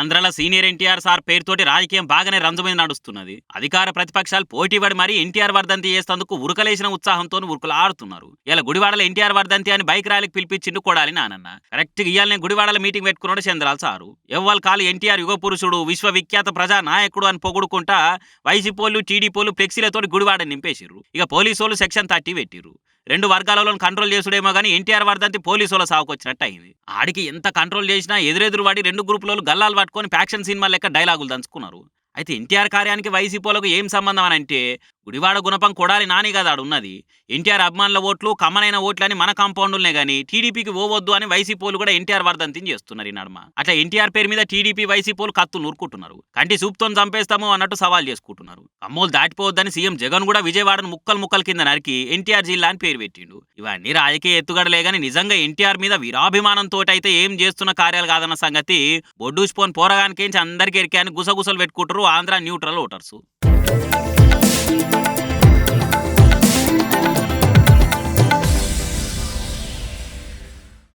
ఆంధ్రాలో senior NTR sir పేరుతోటి రాజకీయం బాగానే రంజు మీద నడుస్తున్నది. అధికార ప్రతిపక్షాలు పోటీపడి మరీ ఎన్టీఆర్ వర్ధంతి చేసేందుకు ఉరకలేసిన ఉత్సాహంతో ఉరుకులాడుతున్నారు. ఇలా గుడివాడలో ఎన్టీఆర్ వర్ధంతి అని బైక్ ర్యాలీకి పిలిపించిండు కొడాలి నానన్న. కరెక్ట్ ఇయాలనే గుడివాడలో మీటింగ్ పెట్టుకున్నాడు చంద్రాల సారు. ఎవ్వల్ కాలు ఎన్టీఆర్ యుగ పురుషుడు, విశ్వవిఖ్యాత ప్రజా నాయకుడు అని పొగుడుకుంటా వైసీపోలు టీడీపోలు ఫ్లెక్సీలతోటి గుడివాడ నింపేసిర్రు. ఇక పోలీసోలు సెక్షన్ 30 పెట్టిర్రు. రెండు వర్గాలలో కంట్రోల్ చేసుడేమో గానీ ఎన్టీఆర్ వర్ధంతి పోలీసుల సావుకొచ్చినట్టు అయింది. ఆడికి ఎంత కంట్రోల్ చేసినా ఎదురెదురు వాడి రెండు గ్రూపులలో గల్లాలు పట్టుకొని ఫ్యాక్షన్ సినిమా లెక్క డైలాగులు దంచుకున్నారు. అయితే ఎన్టీఆర్ కార్యానికి వైసీపోలకు ఏం సంబంధం అని అంటే గుడివాడ గుణపం కొడాలి నాని కదా ఉన్నది. ఎన్టీఆర్ అభిమానుల ఓట్లు కమ్మనైన ఓట్లని మన కాంపౌండ్లనే గానీ టీడీపీకి ఓవద్దు అని వైసీపోలు కూడా ఎన్టీఆర్ వర్ధంతిని చేస్తున్నారు. ఈ నడుమ అట్లా ఎన్టీఆర్ పేరు మీద టీడీపీ వైసీపోలు కత్తు నూరుకుంటున్నారు. కంటి సూప్తో చంపేస్తాము అన్నట్టు సవాల్ చేసుకుంటున్నారు. అమ్మోలు దాటిపోవద్దని సీఎం జగన్ కూడా విజయవాడను ముక్కలు కింద నరికి ఎన్టీఆర్ జిల్లా అని పేరు పెట్టిండు. ఇవన్నీ రాజకీయ ఎత్తుగడలే గానీ నిజంగా ఎన్టీఆర్ మీద వీరాభిమానంతో అయితే ఏం చేస్తున్న కార్యాలు కాదన్న సంగతి బొడ్డూసిపోని పోరగానికేంచి అందరికీ ఎరికాయని గుసగుసలు పెట్టుకుంటారు ఆంధ్ర న్యూట్రల్ ఓటర్సు.